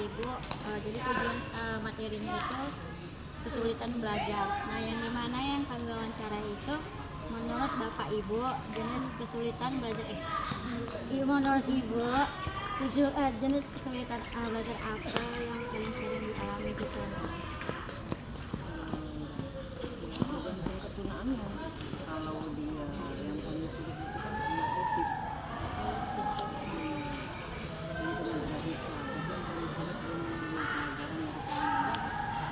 Ibu, jadi tujuan materinya itu kesulitan belajar. Nah, yang dimana yang kami wawancara itu menurut Bapak Ibu jenis kesulitan belajar menurut Ibu jenis kesulitan belajar apa yang paling sering dialami siswa? Tergantung ketunaannya. Kalau dia yang paling sulit itu kan anak autis, yang tunagrahita, jadi yang paling sulit dengan pelajaran mereka.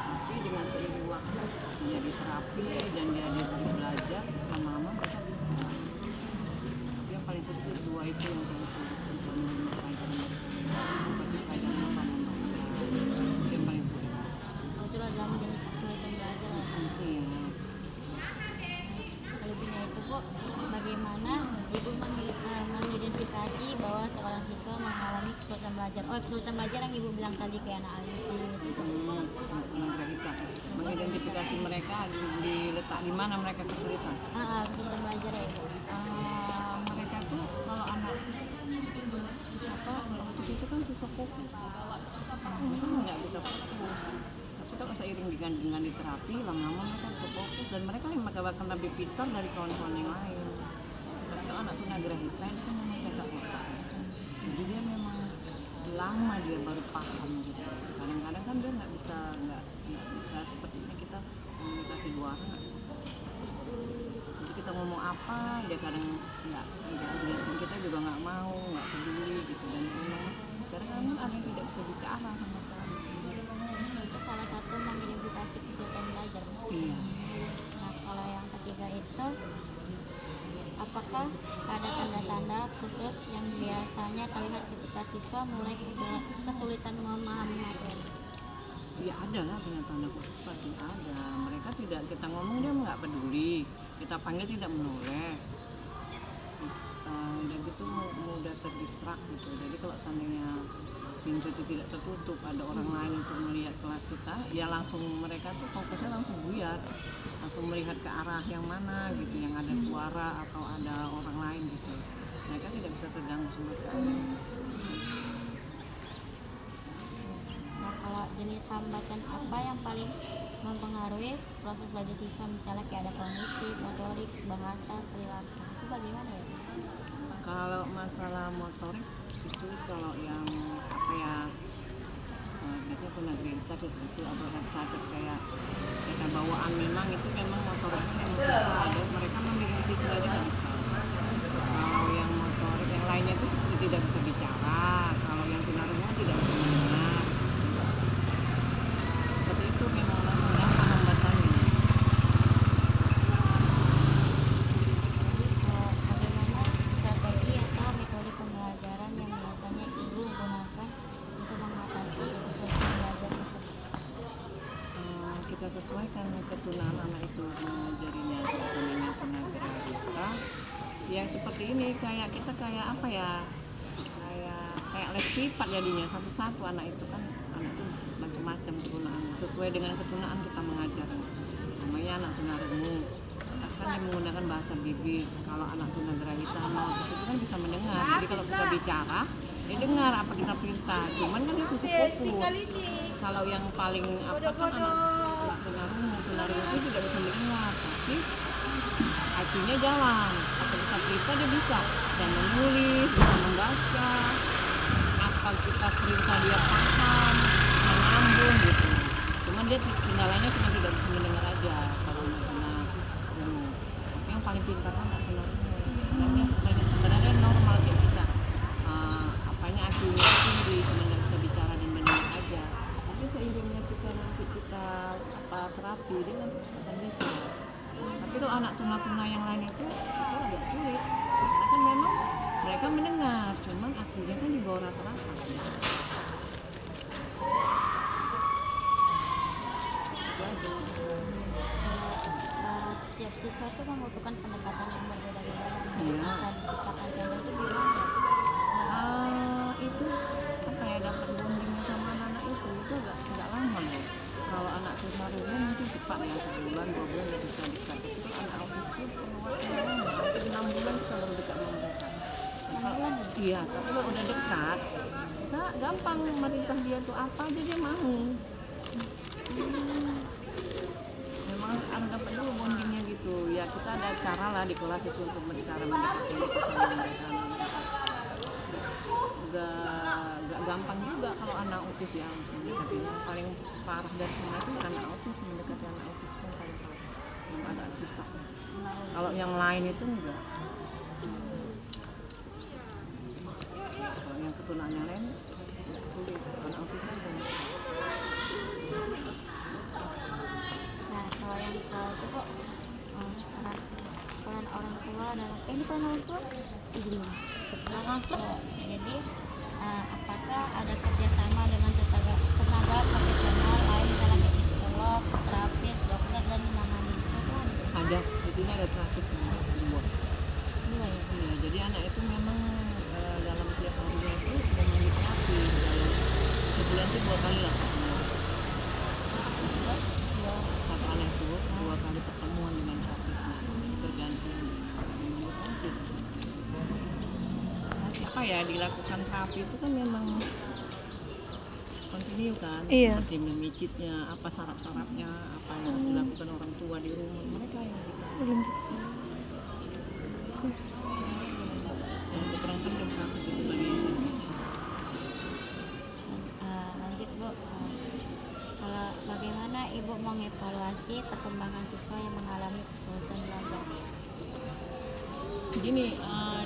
Tapi dengan seiring waktu dia diterapi dan dia diberi belajar, lama-lama mereka bisa. Tapi yang paling sulit itu dua itu yang paling sulit untuk menerima pelajaran mereka. Seperti pelajaran apa membaca, itu yang paling sulit. Itu adalah jenis kesulitan belajar. Iya. Selebihnya itu Bu, bagaimana Ibu mengidentifikasi bahwa seorang siswa mengalami kesulitan belajar? Kesulitan belajar yang Ibu bilang tadi kayak anak autis itu. Tunagrahita. Mengidentifikasi mereka diletak di mana mereka kesulitan. Kesulitan belajar ya Ibu. Mereka tuh kalau anak autis itu kan susah fokus. Mereka nggak bisa fokus. Tapi kalau seiring dengan diterapi, lama-lama mereka bisa fokus dan mereka akan lebih pintar dari kawan-kawan yang lain. Tapi kalau anak tunagrahita itu kan memang cacat otak. Jadi dia memang lama dia baru paham gitu. Kadang-kadang kan dia nggak bisa seperti ini kita komunikasi dua orang nggak bisa. Jadi kita ngomong apa dia kadang nggak dilihatin, kita juga nggak mau, nggak peduli gitu. Dan memang kadang ada yang tidak bisa bicara sama sekali. Itu salah satu mengidentifikasi kesulitan belajar. Iya. Nah, kalau yang ketiga itu, apakah ada tanda-tanda khusus yang biasanya terlihat ketika siswa mulai kesulitan memahami materi? Ya ada lah tanda-tanda khusus, pasti ada. Mereka tidak, kita ngomong dia nggak peduli, kita panggil tidak menoleh. Udah gitu mudah terdistrak gitu. Jadi kalau seandainya pintu itu tidak tertutup, ada orang lain untuk melihat kelas kita, ya langsung mereka tuh fokusnya langsung buyar, langsung melihat ke arah yang mana gitu, yang ada suara atau ada orang lain gitu. Mereka tidak bisa terganggu sama sekali. Nah, kalau jenis hambatan apa yang paling mempengaruhi proses belajar siswa, misalnya kayak ada kognitif, motorik, bahasa, perilaku, itu bagaimana ya? Kalau masalah motorik itu kalau yang biasanya tunagrahita itu ada cacat kayak bawaan, memang itu memang motoriknya memang susah, ada mereka memiliki visualnya nggak bisa. Kalau yang motorik yang lainnya itu seperti tidak bisa bicara, kalau yang tunarungu tidak bisa mendengar. Seperti itu memang hambatannya. Bagaimana strategi atau metode pembelajaran yang biasanya Ibu gunakan untuk mengatasi kesulitan belajar tersebut? Kita sesuaikan ketunaan anak itu mengajarinya misalnya tunagrahita yang seperti ini, kayak kita kayak apa ya, kayak les privat jadinya, satu-satu anak itu kan, anak itu macam-macam ketunaan, sesuai dengan ketunaan kita mengajar. Namanya anak tunarungu kan yang menggunakan bahasa bibir. Kalau anak tunagrahita sama autis itu kan bisa mendengar, jadi kalau kita bicara dia dengar apa kita perintah, cuman kan dia susah fokus. Kalau yang paling apa kan anak tunarungu itu tidak bisa mendengar, tapi hatinya jalan, apa kita perintah dia bisa menulis, bisa membaca, apa kita perintah dia paham, nyambung gitu. Cuman dia kendalanya cuma tidak bisa mendengar aja kalau tunarungu. Tapi yang paling pintar kan anak tunarungu, sebenarnya normal kayak kita, IQ-nya tinggi, cuma nggak bisa bicara dan mendengar aja. Tapi seiringnya kita terapi dia nanti akan bisa. Tapi kalau anak tuna-tuna yang lain itu agak sulit, karena kan memang mereka mendengar, cuman IQ-nya kan di bawah rata-rata. Setiap siswa itu membutuhkan pendekatan yang berbeda-beda. Iya. Bisa diciptakan contoh itu gimana? Itu apa ya, dapat bonding sama anak itu agak lama loh. Kalau anak tunarungu mungkin cepat ya, 1 bulan 2 bulan udah bisa dekat. Tapi kalau anak autis itu perlu waktu lama, hampir 6 bulan kita baru dekat dengan mereka. Iya, tapi kalau udah dekat kita gampang merintah dia tuh apa aja dia mau. Memang harus dapat dulu bondingnya gitu ya, kita ada cara lah di kelas itu untuk cara mendekati itu sama mereka. Gak gampang juga kalau anak autis ya mendekati. Yang paling parah dari semua itu anak autis, mendekati anak autis itu paling parah, yang agak susah. Kalau yang lain itu enggak. Kalau yang keturunan lain enggak sulit, anak autis aja. Nah, kalau yang itu kok peran orang tua dalam ini peran orang tua izin orang tua. Jadi apakah ada kerjasama dengan tenaga profesional lain dalam psikolog, terapis, dokter dan menangani kesehatan? Ada di sini ada terapis dua. Dua ya. Iya, jadi anak itu memang dalam tiap harinya itu memang diterapi dalam sebulan itu 2 kali lah. Satu anak itu 2 kali pertemuan dengan terapisnya bergantian dengan terapis. Apa ya dilakukan terapi itu kan memang kontinu kan, Iya. seperti memicitnya, apa syarat-syaratnya, apa yang dilakukan orang tua di rumah mereka yang yang keterangan dan terapi itu bagi Lanjut Bu, kalau bagaimana Ibu mengevaluasi perkembangan siswa yang mengalami kesulitan belajar? gini,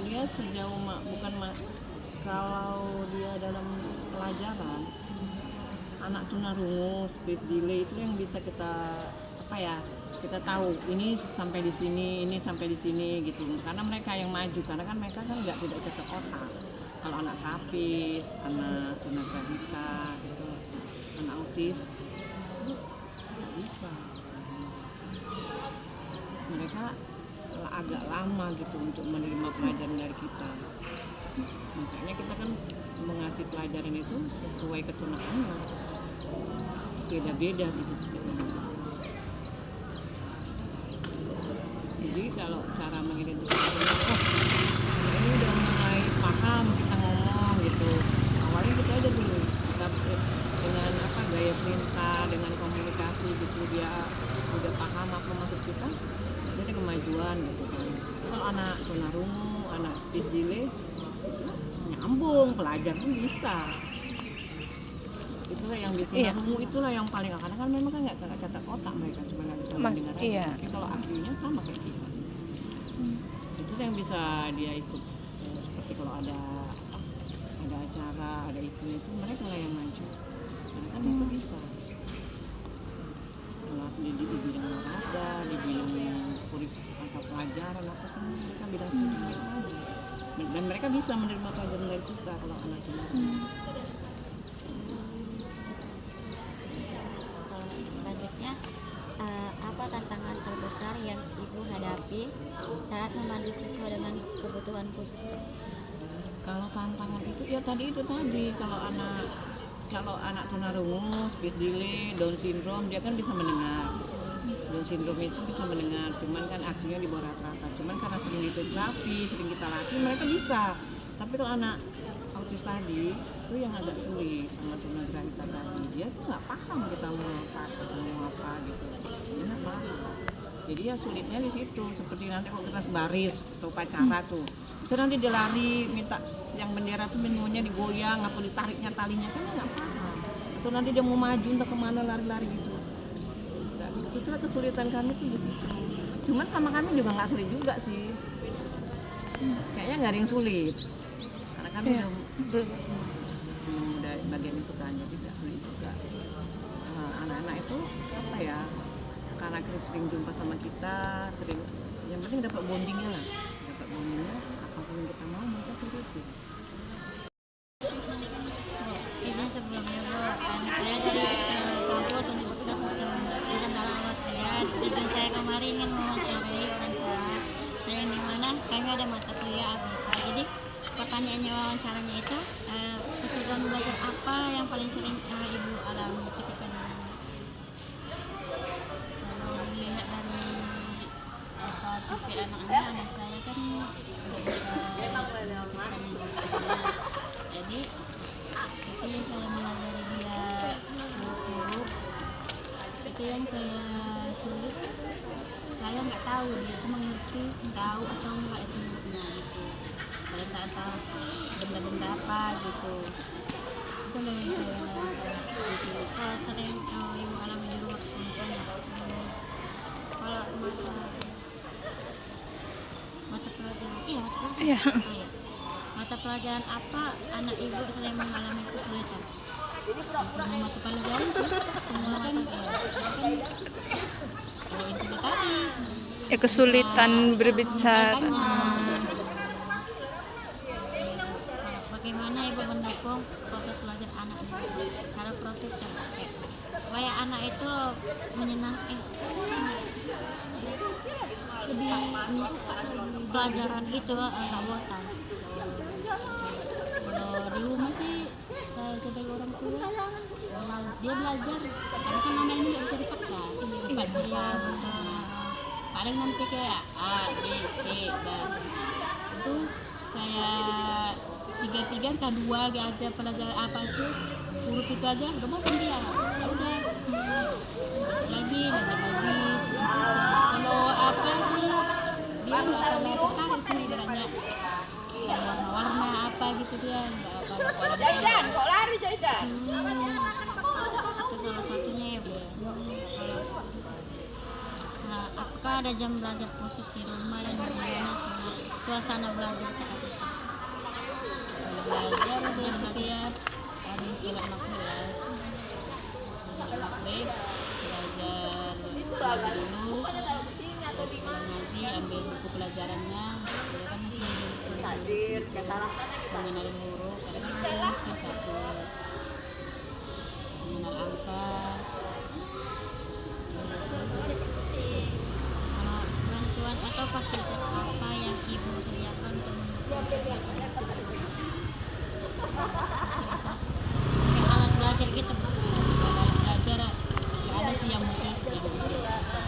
dia sejauh kalau dia dalam pelajaran anak tunarungu, speech delay itu yang bisa kita kita tahu ini sampai di sini, ini sampai di sini gitu. Karena mereka yang maju, karena kan mereka kan tidak cocok otak. Kalau anak tapis, anak tunagrahita gitu, anak autis itu nggak bisa. Mereka agak lama gitu untuk menerima pelajaran dari kita. Makanya kita kan mengasih pelajaran itu sesuai ketunaannya, beda-beda gitu sebenarnya. Jadi kalau cara mengidentifikasi, ini udah mulai paham kita ngomong gitu. Awalnya kita aja dulu kita dengan gaya perintah, dengan komunikasi gitu, dia udah paham apa maksud kita, jadi kemajuan gitu kan. Kalau anak tunarungu, anak speech delay, nyambung pelajar pun bisa. Itulah yang bikin tunarungu, itulah yang paling, karena kan memang kan nggak catat otak mereka, cuma nggak bisa mendengar aja. Iya. Tapi kalau aslinya sama kayak kita. Itu yang bisa dia ikut, seperti kalau ada acara, ada event itu mereka lah yang maju. Karena kan mereka bisa. Kalau di bidang olahraga, di bidang atau pelajaran apa semua mereka bidang sendiri aja. Dan mereka bisa menerima pelajaran dari kita kalau anak sendiri. Selanjutnya, apa tantangan terbesar yang Ibu hadapi saat membantu siswa dengan kebutuhan khusus? Kalau tantangan itu ya tadi kalau anak tunarungu, speech delay, Down syndrome dia kan bisa mendengar. Down syndrome itu bisa mendengar, cuman kan akhirnya di bawah rata-rata. Cuman karena sering diterapi, sering kita latih, mereka bisa. Tapi kalau anak autis tadi itu yang agak sulit sama tunagrahita tadi, dia tuh nggak paham kita mau apa gitu. Dia nggak paham. Jadi ya sulitnya di situ. Seperti nanti kalau kita baris atau upacara tuh, bisa nanti dia lari minta yang bendera tuh menunya digoyang atau ditariknya talinya, kan dia nggak paham. Atau nanti dia mau maju entah kemana lari-lari gitu. Itulah kesulitan kami tuh di situ. Cuman sama kami juga nggak sulit juga sih. Kayaknya nggak ada yang sulit. Karena kami udah bagian itu kan, jadi nggak sulit juga. Anak-anak itu karena sering jumpa sama kita, yang penting dapat bondingnya lah. Dapat bondingnya, apapun yang kita mau mereka turutin. Izin sebelumnya Bu, saya dari kampus Universitas Muslim Dalam Sekalian. Tujuan saya kemarin ingin mewawancarai orang tua, yang dimana kami ada mata kuliah ABK. Jadi pertanyaannya wawancaranya itu kesulitan belajar apa yang paling sering Ibu alami ketika di rumah? Kalau dilihat dari tipe anak saya kan nggak bisa mengucapkan bahasanya, jadi seperti yang saya sulit, saya nggak tahu dia itu mengerti, tahu atau enggak itu menurutnya gitu. Saya nggak tahu benda-benda apa gitu. Itu yang saya sulit. Kalau sering ibu alami di rumah kesulitan ya. Kalau mata pelajaran, iya mata pelajaran. Iya. Oh, iya. Mata pelajaran apa anak ibu sering mengalami kesulitan? Sama mata pelajaran sih, semua kan ya intinya tadi Ya kesulitan berbicara. Bagaimana ibu mendukung proses belajar anak ibu? Cara prosesnya kayak supaya anak itu menyenangkan, lebih suka pelajaran itu nggak bosan. kalau di rumah sih saya sebagai orang tua kalau dia belajar karena kan anak ini nggak bisa dipaksa cepat bisa paling nanti kayak A, B, C dan itu saya tiga entah dua aja pelajaran apa itu huruf itu aja udah bosan dia ya udah besok lagi belajar lagi kalau apa sih dia nggak pernah tertarik sih ibaratnya kayak warna-warna apa gitu dia nggak apa-apa kalau misalnya Itu salah satunya ya bu. Nah, apakah ada jam belajar khusus di rumah dan bagaimana suasana belajar saat itu? kalau belajar ada yang setiap hari silat maghrib belajar ngaji dulu terus setelah ngaji ambil buku pelajarannya dia kan masih mengenal huruf kadang kan masih kelas 1 mengenal angka Kalau bantuan atau fasilitas apa yang ibu sediakan untuk mendukung kegiatan itu? Fasilitas kayak alat belajar gitu bu. kalau belajar nggak ada sih yang khusus yang biasa aja.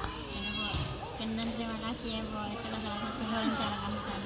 Sekian, Bu. Sekian dan terima kasih ya bu. Itulah salah satu wawancara kami tadi.